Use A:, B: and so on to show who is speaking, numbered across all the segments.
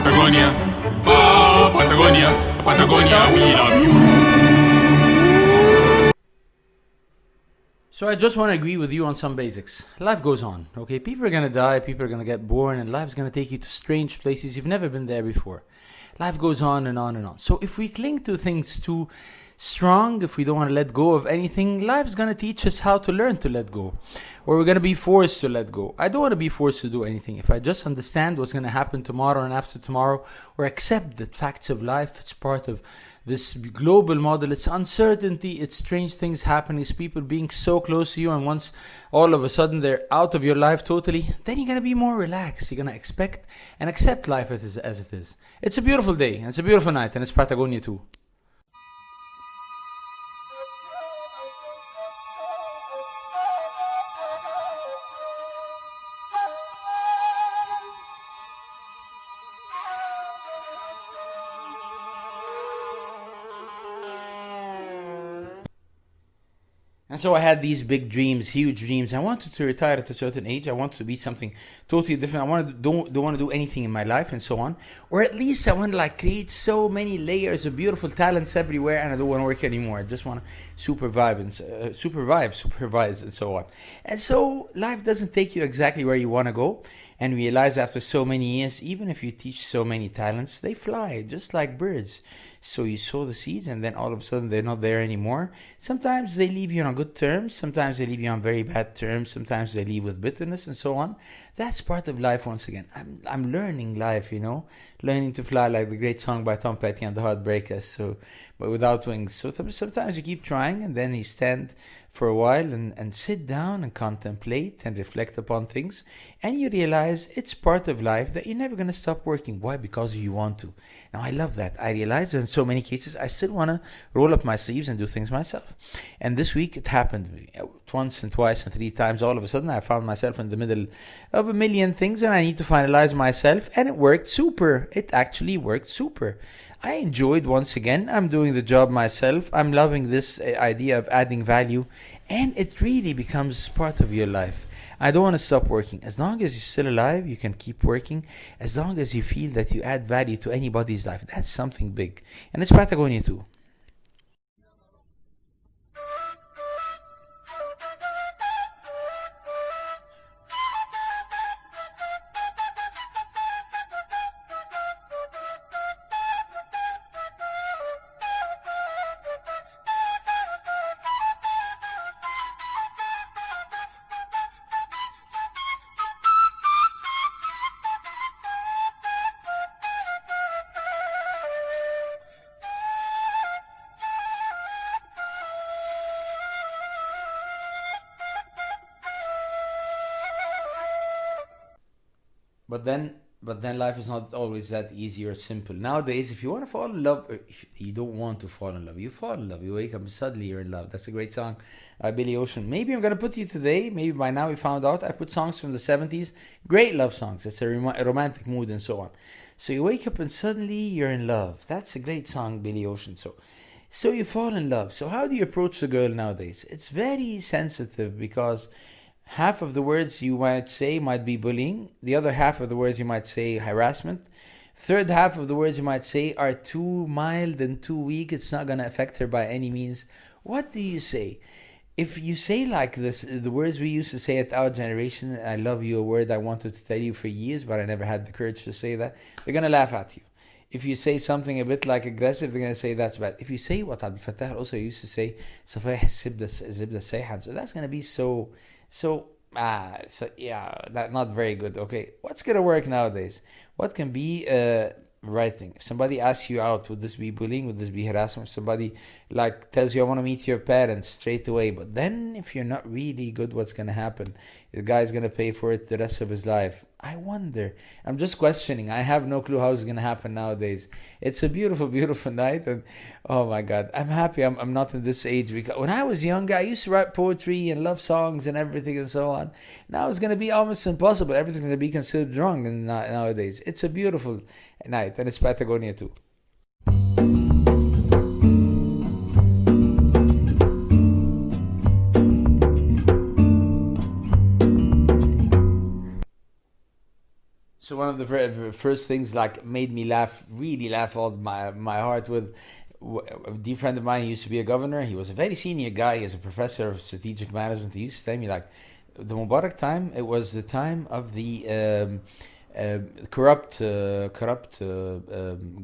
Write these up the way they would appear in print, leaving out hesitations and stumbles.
A: Patagonia, oh Patagonia, Patagonia, we love you.
B: So I just want to agree with you on some basics. Life goes on, okay? People are going to die, people are going to get born, and life's going to take you to strange places you've never been there before. Life goes on and on and on. So if we cling to things too strong, if we don't want to let go of anything, life's going to teach us how to learn to let go. Or we're going to be forced to let go. I don't want to be forced to do anything. If I just understand what's going to happen tomorrow and after tomorrow, or accept the facts of life, it's part of this global model. It's uncertainty, it's strange things happening, it's people being so close to you, and once all of a sudden they're out of your life totally, then you're going to be more relaxed. You're going to expect and accept life as it is. It's a beautiful day, and it's a beautiful night, and it's Patagonia too. And so I had these big dreams, huge dreams. I wanted to retire at a certain age. I wanted to be something totally different. I wanted don't want to do anything in my life and so on. Or at least I want to create so many layers of beautiful talents everywhere, and I don't want to work anymore. I just want to supervise and so on. And so life doesn't take you exactly where you want to go. And realize after so many years, even if you teach so many talents, they fly just like birds. So you sow the seeds, and then all of a sudden they're not there anymore. Sometimes they leave you on good terms. Sometimes they leave you on very bad terms. Sometimes they leave with bitterness and so on. That's part of life once again. I'm learning life, learning to fly, like the great song by Tom Petty and the Heartbreakers. So, but without wings. So sometimes you keep trying, and then you stand for a while and sit down and contemplate and reflect upon things, and you realize it's part of life that you're never going to stop working. Why? Because you want to. Now I love that. I realize that in so many cases I still want to roll up my sleeves and do things myself. And this week it happened once and twice and three times. All of a sudden I found myself in the middle of a million things, and I need to finalize myself, and it worked super. It actually worked super. I enjoyed, once again, I'm doing the job myself. I'm loving this idea of adding value, and it really becomes part of your life. I don't want to stop working. As long as you're still alive, you can keep working. As long as you feel that you add value to anybody's life, that's something big. And it's Patagonia too. But then life is not always that easy or simple. Nowadays, if you want to fall in love, or if you don't want to fall in love, you fall in love. You wake up and suddenly you're in love. That's a great song by Billy Ocean. Maybe I'm going to put you today, maybe by now we found out, I put songs from the 70s, great love songs. It's a romantic mood and so on. So you wake up and suddenly you're in love. That's a great song, Billy Ocean. So you fall in love. So how do you approach the girl nowadays? It's very sensitive, because half of the words you might say might be bullying. The other half of the words you might say harassment. Third half of the words you might say are too mild and too weak. It's not going to affect her by any means. What do you say? If you say like this, the words we used to say at our generation, I love you, a word I wanted to tell you for years, but I never had the courage to say that, they're going to laugh at you. If you say something a bit like aggressive, they're going to say that's bad. If you say what Abdel Fattah also used to say, صفايح الزبدة السايحة, so that's going to be so yeah, that not very good. Okay, what's gonna work nowadays? What can be right thing? If somebody asks you out, would this be bullying? Would this be harassment? If somebody tells you, I want to meet your parents, straight away. But then if you're not really good, what's gonna happen? The guy's gonna pay for it the rest of his life. I wonder. I'm just questioning. I have no clue how it's gonna happen nowadays. It's a beautiful, beautiful night, and oh my God, I'm happy I'm not in this age, because when I was younger, I used to write poetry and love songs and everything and so on. Now it's gonna be almost impossible. Everything's gonna be considered wrong nowadays. It's a beautiful night, and it's Patagonia too. So one of the first things like made me laugh, really laugh all my heart with a dear friend of mine. He used to be a governor. He was a very senior guy. He was a professor of strategic management. He used to tell me like the Mubarak time. It was the time of the corrupt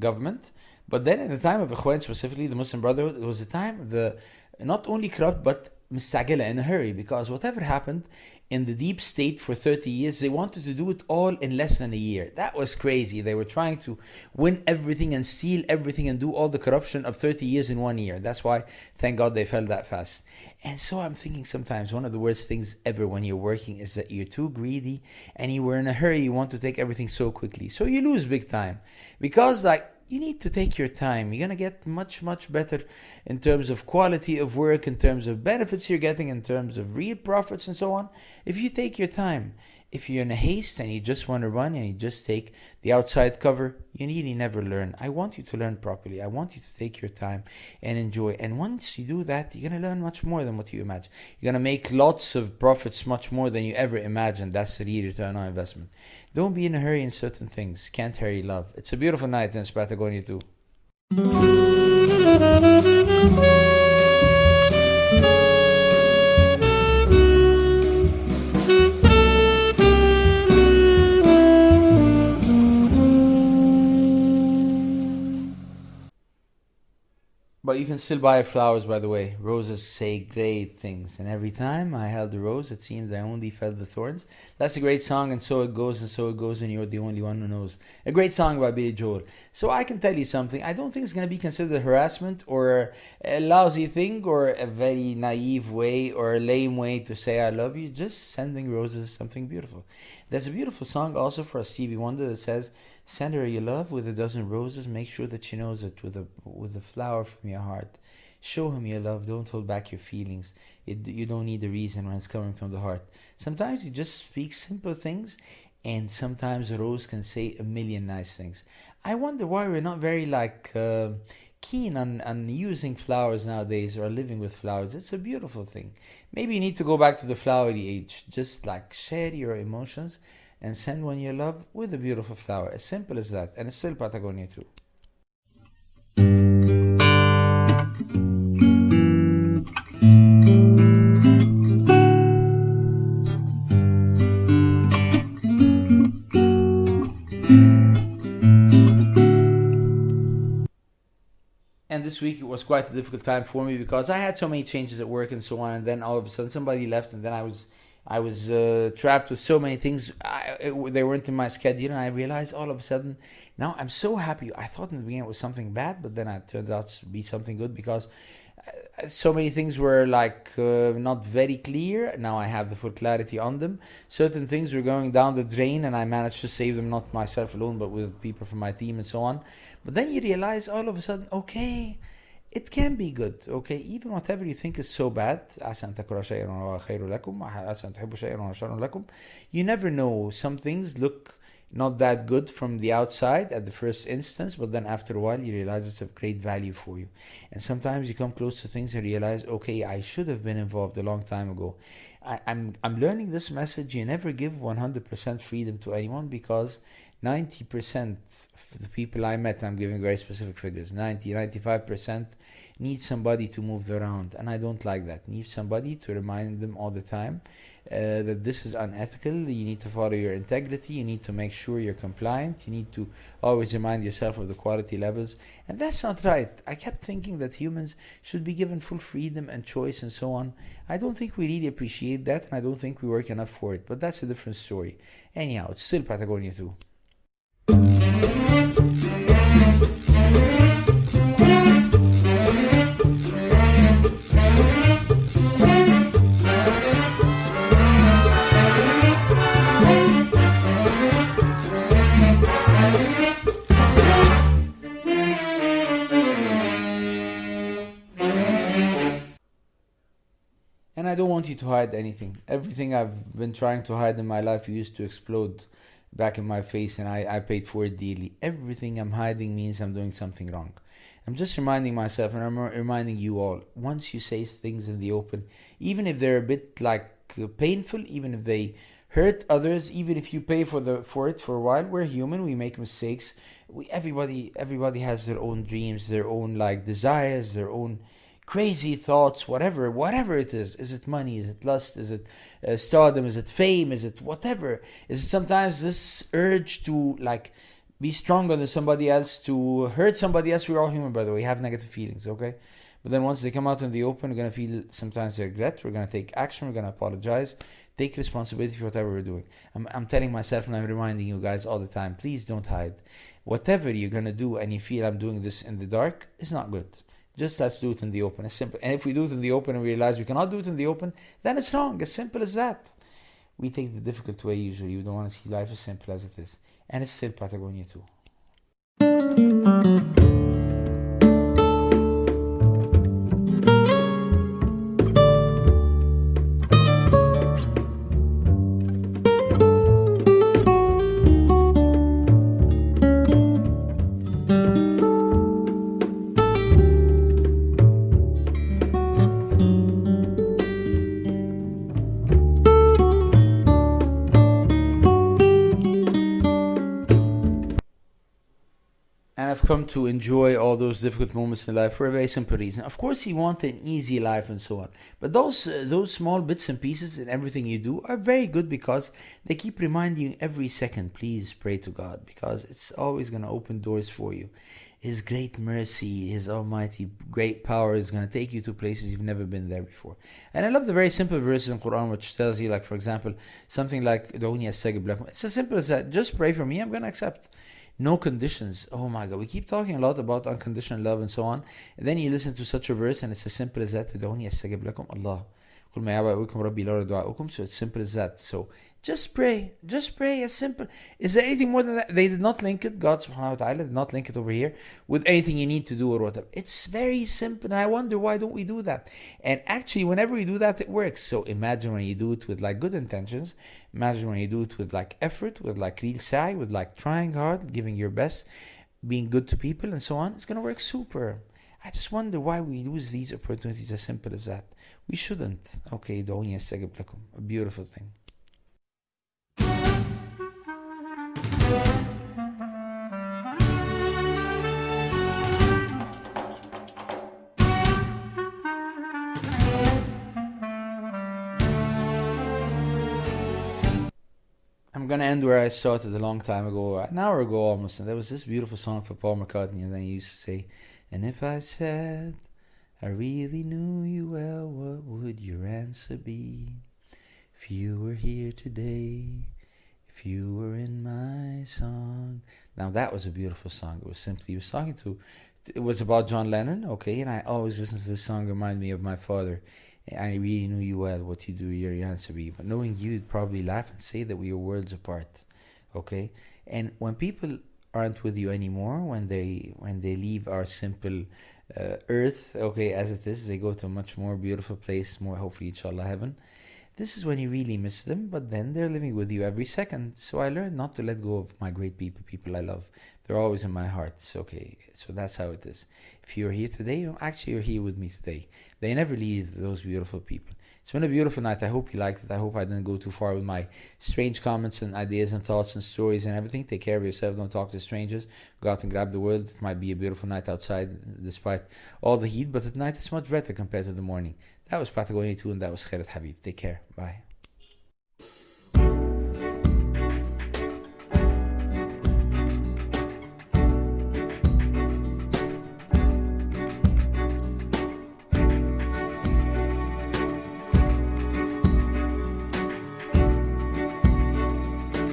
B: government. But then in the time of Ikhwan, specifically the Muslim Brotherhood, it was the time of the not only corrupt but mustagila, in a hurry, because whatever happened in the deep state for 30 years, they wanted to do it all in less than a year. That was crazy. They were trying to win everything and steal everything and do all the corruption of 30 years in 1 year. That's why, thank God, they fell that fast. And so I'm thinking sometimes one of the worst things ever when you're working is that you're too greedy and you were in a hurry. You want to take everything so quickly. So you lose big time. Because you need to take your time. You're going to get much, much better in terms of quality of work, in terms of benefits you're getting, in terms of real profits and so on, if you take your time. If you're in a haste and you just want to run and you just take the outside cover, you really never learn. I want you to learn properly. I want you to take your time and enjoy. And once you do that, you're going to learn much more than what you imagine. You're going to make lots of profits, much more than you ever imagined. That's the real return on investment. Don't be in a hurry in certain things. Can't hurry love. It's a beautiful night in Patagonia too. But you can still buy flowers, by the way. Roses say great things. And every time I held the rose, it seems I only felt the thorns. That's a great song, and so it goes, and you're the only one who knows. A great song by Billy Joel. So I can tell you something. I don't think it's going to be considered harassment or a lousy thing or a very naive way or a lame way to say I love you. Just sending roses is something beautiful. There's a beautiful song also for Stevie Wonder that says, send her your love with a dozen roses. Make sure that she knows it with a flower from your heart. Show him your love. Don't hold back your feelings. You don't need a reason when it's coming from the heart. Sometimes you just speak simple things, and sometimes a rose can say a million nice things. I wonder why we're not very keen on using flowers nowadays or living with flowers. It's a beautiful thing. Maybe you need to go back to the flowery age. Just share your emotions and send one your love with a beautiful flower. As simple as that. And it's still Patagonia too. And this week it was quite a difficult time for me because I had so many changes at work and so on, and then all of a sudden somebody left, and then I was trapped with so many things. They weren't in my schedule, and I realized all of a sudden, now I'm so happy. I thought in the beginning it was something bad, but then it turns out to be something good because so many things were not very clear. Now I have the full clarity on them. Certain things were going down the drain, and I managed to save them, not myself alone, but with people from my team and so on. But then you realize all of a sudden, okay, it can be good, okay? Even whatever you think is so bad, you never know. Some things look not that good from the outside at the first instance, but then after a while you realize it's of great value for you. And sometimes you come close to things and realize, okay, I should have been involved a long time ago. I'm learning this message. You never give 100% freedom to anyone, because 90% of the people I met, I'm giving very specific figures, 95% need somebody to move around, and I don't like that. Need somebody to remind them all the time that this is unethical. You need to follow your integrity. You need to make sure you're compliant. You need to always remind yourself of the quality levels, and that's not right. I kept thinking that humans should be given full freedom and choice and so on. I don't think we really appreciate that, and I don't think we work enough for it, but that's a different story. Anyhow, it's still Patagonia too. And I don't want you to hide anything. Everything I've been trying to hide in my life used to explode back in my face, and I paid for it dearly. Everything I'm hiding means I'm doing something wrong. I'm just reminding myself, and I'm reminding you all, once you say things in the open, even if they're a bit painful, even if they hurt others, even if you pay for it for a while. We're human. We make mistakes. Everybody has their own dreams, their own like desires, their own crazy thoughts, whatever it is. Is it money? Is it lust? Is it stardom? Is it fame? Is it whatever? Is it sometimes this urge to like be stronger than somebody else, to hurt somebody else? We're all human, by the way. We have negative feelings, okay? But then once they come out in the open, we're going to feel sometimes regret. We're going to take action. We're going to apologize. Take responsibility for whatever we're doing. I'm telling myself and I'm reminding you guys all the time, please don't hide. Whatever you're going to do and you feel I'm doing this in the dark, it's not good. Just let's do it in the open. It's simple. And if we do it in the open and we realize we cannot do it in the open, then it's wrong. As simple as that. We take the difficult way usually. We don't want to see life as simple as it is. And it's still Patagonia too. I've come to enjoy all those difficult moments in life for a very simple reason. Of course, you want an easy life and so on, but those small bits and pieces in everything you do are very good because they keep reminding you every second, please pray to God, because it's always going to open doors for you. His great mercy, His almighty great power is going to take you to places you've never been there before. And I love the very simple verses in Quran which tells you, like, for example, something like, it's as simple as that. Just pray for me, I'm going to accept. No conditions. Oh my God, we keep talking a lot about unconditional love and so on. And then you listen to such a verse and it's as simple as that. Allah. So it's simple as that. So just pray, as simple. Is there anything more than that? They did not link it, God subhanahu wa ta'ala did not link it over here with anything you need to do or whatever. It's very simple, and I wonder why don't we do that? And actually, whenever we do that, it works. So imagine when you do it with like good intentions, imagine when you do it with like effort, with like real sa'i, with like trying hard, giving your best, being good to people and so on. It's gonna work super. I just wonder why we lose these opportunities as simple as that. We shouldn't. Okay, دعوني أستجب لكم. A beautiful thing. I'm gonna end where I started a long time ago, an hour ago almost, and there was this beautiful song for Paul McCartney, and then he used to say, and if I said I really knew you well, what would your answer be? If you were here today, if you were in my song. Now that was a beautiful song. It was simply, he was talking to, it was about John Lennon, okay, and I always listen to this song, remind me of my father. I really knew you well, what you do, your answer be. But knowing you'd probably laugh and say that we are worlds apart, okay? And when people aren't with you anymore, when they leave our simple earth, okay, as it is, they go to a much more beautiful place, more hopefully, inshallah, heaven. This is when you really miss them, but then they're living with you every second. So I learned not to let go of my great people I love. They're always in my heart. Okay, so that's how it is. If you're here today, you're here with me today. They never leave, those beautiful people. It's been a beautiful night. I hope you liked it. I hope I didn't go too far with my strange comments and ideas and thoughts and stories and everything. Take care of yourself. Don't talk to strangers. Go out and grab the world. It might be a beautiful night outside despite all the heat, but at night it's much better compared to the morning. That was Patagonia 2 and that was Khaled Habib. Take care. Bye.